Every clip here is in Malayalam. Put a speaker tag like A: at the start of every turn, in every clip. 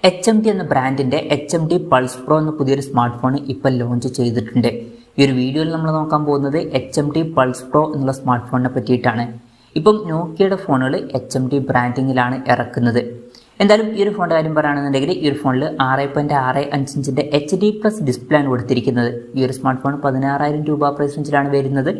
A: HMD എന്ന ബ്രാൻഡിൻ്റെ HMD പൾസ് പ്രോ എന്ന പുതിയൊരു സ്മാർട്ട് ഫോൺ ഇപ്പോൾ ലോഞ്ച് ചെയ്തിട്ടുണ്ട്. ഈ ഒരു വീഡിയോയിൽ നമ്മൾ നോക്കാൻ പോകുന്നത് HMD പൾസ് പ്രോ എന്നുള്ള സ്മാർട്ട് ഫോണിനെ പറ്റിയിട്ടാണ്. ഇപ്പം നോക്കിയയുടെ ഫോണുകൾ HMD ബ്രാൻഡിങ്ങിലാണ് ഇറക്കുന്നത്. എന്തായാലും ഈ ഒരു ഫോണിൻ്റെ കാര്യം പറയുകയാണെന്നുണ്ടെങ്കിൽ ഈ ഒരു ഫോണിൽ 6.65 ഇഞ്ചിൻ്റെ HD+ ഡിസ്പ്ലേ ആണ് കൊടുത്തിരിക്കുന്നത്. ഈ ഒരു സ്മാർട്ട് ഫോൺ 16,000 രൂപ പ്രൈസ് റേഞ്ചിലാണ് വരുന്നത്.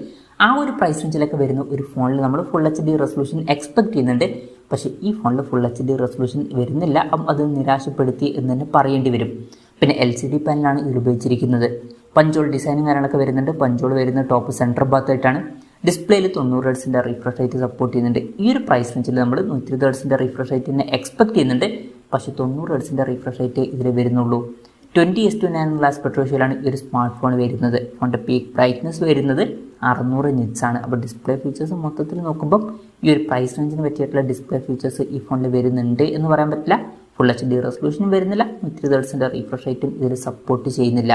A: ആ ഒരു പ്രൈസ് റേഞ്ചിലൊക്കെ വരുന്ന ഒരു ഫോണിൽ നമ്മൾ ഫുൾ HD റെസൊല്യൂഷൻ എക്സ്പെക്ട് ചെയ്യുന്നുണ്ട്. പക്ഷേ ഈ ഫോണിൽ ഫുൾ HD റെസൊല്യൂഷൻ വരുന്നില്ല. അത് നിരാശപ്പെടുത്തി എന്ന് തന്നെ പറയേണ്ടി വരും. പിന്നെ LCD പാനലാണ് ഇതിൽ ഉപയോഗിച്ചിരിക്കുന്നത്. പഞ്ചോൾ ഡിസൈനും കാര്യങ്ങളൊക്കെ വരുന്നുണ്ട്. പഞ്ചോൾ വരുന്ന ടോപ്പ് സെൻറ്റർ ഭാഗത്തായിട്ടാണ്. ഡിസ്പ്ലേയിൽ 90 ഹെർട്സിൻ്റെ റിഫ്രഷ് റേറ്റ് സപ്പോർട്ട് ചെയ്യുന്നുണ്ട്. ഈ ഒരു പ്രൈസ് റേഞ്ചിൽ നമ്മൾ 120 ഹെർട്സിൻ്റെ റിഫ്രഷ് റേറ്റിനെ എക്സ്പെക്ട് ചെയ്യുന്നുണ്ട്. പക്ഷേ 90 ഹെർട്സിൻ്റെ റിഫ്രഷ് റേറ്റ് ഇതിൽ വരുന്നുള്ളൂ. 20:9 ഗ്ലാസ് പെട്രോഷ്യലാണ് ഈ ഒരു സ്മാർട്ട് ഫോൺ വരുന്നത്. ഫോണിൻ്റെ പീക്ക് ബ്രൈറ്റ്നസ് വരുന്നത് 600 nits ആണ്. അപ്പോൾ ഡിസ്പ്ലേ ഫീച്ചേഴ്സ് മൊത്തത്തിൽ നോക്കുമ്പോൾ ഈ ഒരു പ്രൈസ് റേഞ്ചിന് പറ്റിയിട്ടുള്ള ഡിസ്പ്ലേ ഫീച്ചേഴ്സ് ഈ ഫോണിൽ വരുന്നുണ്ട് എന്ന് പറയാൻ പറ്റില്ല. ഫുൾ HD റെസൊല്യൂഷനും വരുന്നില്ല. 120 ഹെർട്സിൻ്റെ റിഫ്രഷ് റേറ്റും ഇതിൽ സപ്പോർട്ട് ചെയ്യുന്നില്ല.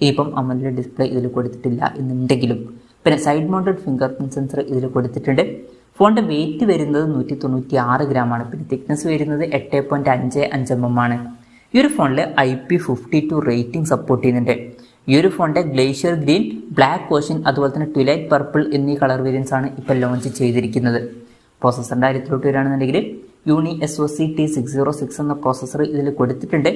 A: ഇനിയിപ്പം AMOLED ഡിസ്പ്ലേ ഇതിൽ കൊടുത്തിട്ടില്ല എന്നുണ്ടെങ്കിലും പിന്നെ side mounted finger print sensor ഇതിൽ കൊടുത്തിട്ടുണ്ട്. ഫോണിൻ്റെ വെയിറ്റ് വരുന്നത് 196 ഗ്രാമാണ്. പിന്നെ തിക്നെസ് വരുന്നത് 8.55 mm ആണ്. ഈ ഒരു ഫോണിൽ IP52 റേറ്റിംഗ് സപ്പോർട്ട് ചെയ്യുന്നുണ്ട്. ഈ ഒരു ഫോണിൻ്റെ ഗ്ലേഷ്യർ ഗ്രീൻ, ബ്ലാക്ക് ഓഷ്യൻ, അതുപോലെ തന്നെ ട്വിലൈറ്റ് പർപ്പിൾ എന്നീ കളർ വേരിയൻസ് ആണ് ഇപ്പോൾ ലോഞ്ച് ചെയ്തിരിക്കുന്നത്. പ്രോസസ്സറിൻ്റെ കാര്യത്തിലോട്ട് വരികയാണെന്നുണ്ടെങ്കിൽ യൂണി SoC T606 എന്ന പ്രോസസ്സർ ഇതിൽ കൊടുത്തിട്ടുണ്ട്.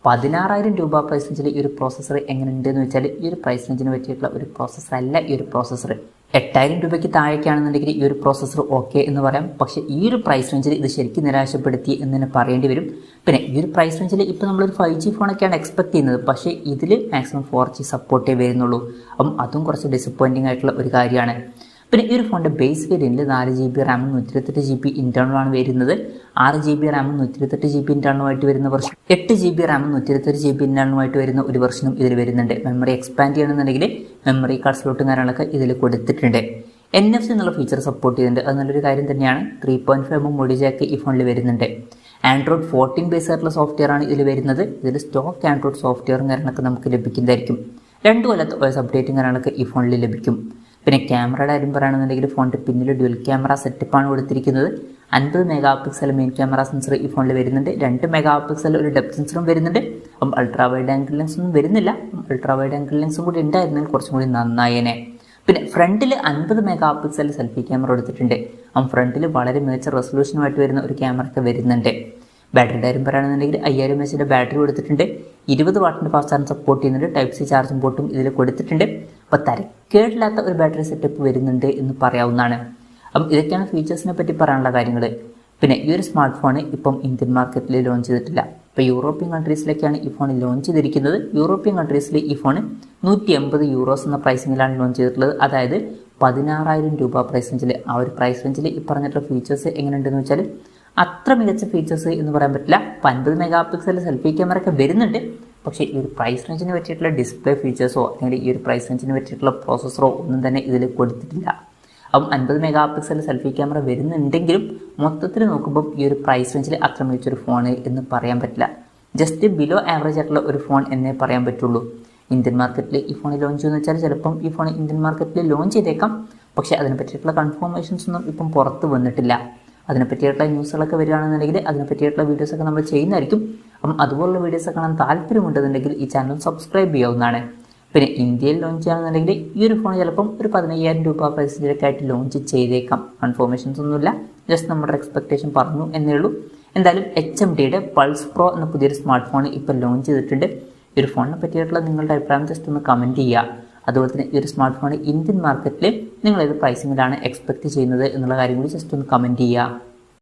A: 16,000 രൂപ പ്രൈസ് റേഞ്ചിൽ ഈ ഒരു പ്രോസസ്സർ എങ്ങനെയുണ്ടെന്ന് വെച്ചാൽ ഈ ഒരു പ്രൈസ് റേഞ്ചിന് പറ്റിയിട്ടുള്ള ഒരു പ്രോസസ്സർ അല്ല ഈ ഒരു പ്രോസസ്സർ. 8,000 രൂപയ്ക്ക് താഴേക്കാണെന്നുണ്ടെങ്കിൽ ഈ ഒരു പ്രോസസ്സർ ഓക്കെ എന്ന് പറയാം. പക്ഷേ ഈ ഒരു പ്രൈസ് റേഞ്ചിൽ ഇത് ശരിക്കും നിരാശപ്പെടുത്തി എന്ന് തന്നെ പറയേണ്ടി വരും. പിന്നെ ഈ ഒരു പ്രൈസ് റേഞ്ചിൽ ഇപ്പോൾ നമ്മളൊരു 5G ഫോണൊക്കെയാണ് എക്സ്പെക്ട് ചെയ്യുന്നത്. പക്ഷേ ഇതിൽ മാക്സിമം 4G സപ്പോർട്ടേ വരുന്നുള്ളൂ. അപ്പം അതും കുറച്ച് ഡിസപ്പോയിൻറ്റിംഗ് ആയിട്ടുള്ള ഒരു കാര്യമാണ്. പിന്നെ ഈ ഒരു ഫോണിൻ്റെ ബേസ് വേരിയൻറ്റിൽ 4GB റാമും 128GB ഇൻറ്റേർണലാണ് വരുന്നത്. 6GB റാമും 128GB ഇൻറ്റേർണലുമായിട്ട് വരുന്ന വെർഷൻ, 8GB റാമും 128GB ഇൻറ്റേർണലുമായിട്ട് വരുന്ന ഒരു വെർഷനും ഇതിൽ വരുന്നുണ്ട്. മെമ്മറി എക്സ്പാൻഡ് ചെയ്യണമെന്നുണ്ടെങ്കിൽ മെമ്മറി കാർഡ് സ്ലോട്ടും കാര്യങ്ങളൊക്കെ ഇതിൽ കൊടുത്തിട്ടുണ്ട്. NFC എന്നുള്ള ഫീച്ചർ സപ്പോർട്ട് ചെയ്യുന്നുണ്ട്. അത് നല്ലൊരു കാര്യം തന്നെയാണ്. 3.5mm ഓഡിയോ ജാക്ക് ഈ ഫോണിൽ വരുന്നുണ്ട്. Android 14 ബേസ് ആയിട്ടുള്ള സോഫ്റ്റ്വെയർ ആണ് ഇതിൽ വരുന്നത്. ഇതിൽ സ്റ്റോക്ക് ആൻഡ്രോയിഡ് സോഫ്റ്റ്വെയറും കാര്യങ്ങളൊക്കെ നമുക്ക് ലഭിക്കുന്നതായിരിക്കും. 2 കൊല്ലത്തെ OS അപ്ഡേറ്റും കാര്യങ്ങളൊക്കെ ഈ ഫോണിൽ ലഭിക്കും. പിന്നെ ക്യാമറയുടെ കാര്യം പറയുകയാണെന്നുണ്ടെങ്കിൽ ഫോണിൻ്റെ പിന്നിൽ ഡ്യുവൽ ക്യാമറ സെറ്റപ്പാണ് കൊടുത്തിരിക്കുന്നത്. 50 മെഗാപിക്സൽ മെയിൻ ക്യാമറ സെൻസർ ഈ ഫോണിൽ വരുന്നുണ്ട്. 2 മെഗാപിക്സൽ ഒരു ഡെപ്ത് സെൻസറും വരുന്നുണ്ട്. അപ്പം അൾട്രാ വൈഡ് ആംഗിൾ ലെൻസൊന്നും വരുന്നില്ല. അൾട്രാ വൈഡ് ആംഗിൾ ലെൻസും കൂടി ഉണ്ടായിരുന്നെങ്കിൽ കുറച്ചും കൂടി നന്നായേനെ. പിന്നെ ഫ്രണ്ടിൽ 50 മെഗാപിക്സൽ സെൽഫി ക്യാമറ എടുത്തിട്ടുണ്ട്. ഫ്രണ്ടിൽ വളരെ മികച്ച റെസൊല്യൂഷനുമായിട്ട് വരുന്ന ഒരു ക്യാമറ ഒക്കെ വരുന്നുണ്ട്. ബാറ്ററിയുടെ കാര്യം പറയുകയാണെന്നുണ്ടെങ്കിൽ 5000 mAh ബാറ്ററി കൊടുത്തിട്ടുണ്ട്. 20 വാട്ടിൻ്റെ ഫാസ്റ്റ് ചാർജ് സപ്പോർട്ട് ചെയ്യുന്നുണ്ട്. Type-C ചാർജിംഗ് പോർട്ടും ഇതിൽ കൊടുത്തിട്ടുണ്ട്. അപ്പോൾ തരക്കേടില്ലാത്ത ഒരു ബാറ്ററി സെറ്റപ്പ് വരുന്നുണ്ട് എന്ന് പറയാവുന്നതാണ്. അപ്പം ഇതൊക്കെയാണ് ഫീച്ചേഴ്സിനെ പറ്റി പറയാനുള്ള കാര്യങ്ങൾ. പിന്നെ ഈ ഒരു സ്മാർട്ട് ഫോൺ ഇപ്പം ഇന്ത്യൻ മാർക്കറ്റിൽ ലോഞ്ച് ചെയ്തിട്ടില്ല. ഇപ്പോൾ യൂറോപ്യൻ കൺട്രീസിലേക്കാണ് ഈ ഫോൺ ലോഞ്ച് ചെയ്തിരിക്കുന്നത്. യൂറോപ്യൻ കൺട്രീസിൽ ഈ ഫോൺ 180 യൂറോസ് എന്ന പ്രൈസിങ്ങിലാണ് ലോഞ്ച് ചെയ്തിട്ടുള്ളത്. അതായത് 16,000 രൂപ പ്രൈസ് റേഞ്ചിൽ. ആ ഒരു പ്രൈസ് റേഞ്ചിൽ ഈ പറഞ്ഞിട്ടുള്ള ഫീച്ചേഴ്സ് എങ്ങനെയുണ്ടെന്ന് വെച്ചാൽ അത്ര മികച്ച ഫീച്ചേഴ്സ് എന്ന് പറയാൻ പറ്റില്ല. 50 മെഗാപിക്സൽ സെൽഫി ക്യാമറ ഒക്കെ വരുന്നുണ്ട്. പക്ഷേ ഈ ഒരു പ്രൈസ് റേഞ്ചിന് പറ്റിയിട്ടുള്ള ഡിസ്പ്ലേ ഫീച്ചേഴ്സോ അല്ലെങ്കിൽ ഈ ഒരു പ്രൈസ് റേഞ്ചിന് പറ്റിയിട്ടുള്ള പ്രോസസ്സറോ ഒന്നും തന്നെ ഇതിൽ കൊടുത്തിട്ടില്ല. അപ്പം 50 മെഗാപിക്സൽ സെൽഫി ക്യാമറ വരുന്നുണ്ടെങ്കിലും മൊത്തത്തിൽ നോക്കുമ്പോൾ ഈ ഒരു പ്രൈസ് റേഞ്ചിൽ അത്ര മികച്ചൊരു ഫോൺ എന്ന് പറയാൻ പറ്റില്ല. ജസ്റ്റ് ബിലോ ആവറേജ് ആയിട്ടുള്ള ഒരു ഫോൺ എന്നേ പറയാൻ പറ്റുള്ളൂ. ഇന്ത്യൻ മാർക്കറ്റിൽ ഈ ഫോൺ ലോഞ്ച് ചെയ്യുന്ന വെച്ചാൽ ചിലപ്പം ഈ ഫോൺ ഇന്ത്യൻ മാർക്കറ്റിൽ ലോഞ്ച് ചെയ്തേക്കാം. പക്ഷേ അതിനെ പറ്റിയിട്ടുള്ള കൺഫർമേഷൻസ് ഒന്നും ഇപ്പം പുറത്ത് വന്നിട്ടില്ല. അതിനെപ്പറ്റിയിട്ടുള്ള ന്യൂസുകളൊക്കെ വരികയാണെന്നുണ്ടെങ്കിൽ അതിനെപ്പറ്റിയിട്ടുള്ള വീഡിയോസൊക്കെ നമ്മൾ ചെയ്യുന്നതായിരിക്കും. അപ്പം അതുപോലുള്ള വീഡിയോസ് കാണാൻ താല്പര്യമുണ്ടെന്നുണ്ടെങ്കിൽ ഈ ചാനൽ സബ്സ്ക്രൈബ് ചെയ്യാവുന്നതാണ്. പിന്നെ ഇന്ത്യയിൽ ലോഞ്ച് ചെയ്യുകയാണെന്നുണ്ടെങ്കിൽ ഈ ഒരു ഫോൺ ചിലപ്പം ഒരു 15,000 രൂപ പ്രൈസിലൊക്കെ ആയിട്ട് ലോഞ്ച് ചെയ്തേക്കാം. കൺഫർമേഷൻസ് ഒന്നുമില്ല. ജസ്റ്റ് നമ്മുടെ എക്സ്പെക്ടേഷൻ പറഞ്ഞു എന്നേ ഉള്ളൂ. എന്തായാലും HMDയുടെ പൾസ് പ്രോ എന്ന പുതിയൊരു സ്മാർട്ട് ഫോൺ ഇപ്പോൾ ലോഞ്ച് ചെയ്തിട്ടുണ്ട്. ഈ ഒരു ഫോണിനെ പറ്റിയിട്ടുള്ള നിങ്ങളുടെ അഭിപ്രായം ജസ്റ്റ് ഒന്ന് കമൻറ്റ് ചെയ്യുക. അതുപോലെ തന്നെ ഈ ഒരു സ്മാർട്ട് ഫോൺ ഇന്ത്യൻ മാർക്കറ്റിൽ നിങ്ങൾ ഏത് പ്രൈസിങ്ങിലാണ് എക്സ്പെക്റ്റ് ചെയ്യുന്നത് എന്നുള്ള കാര്യം കൂടി ജസ്റ്റ് ഒന്ന് കമൻറ്റ് ചെയ്യുക.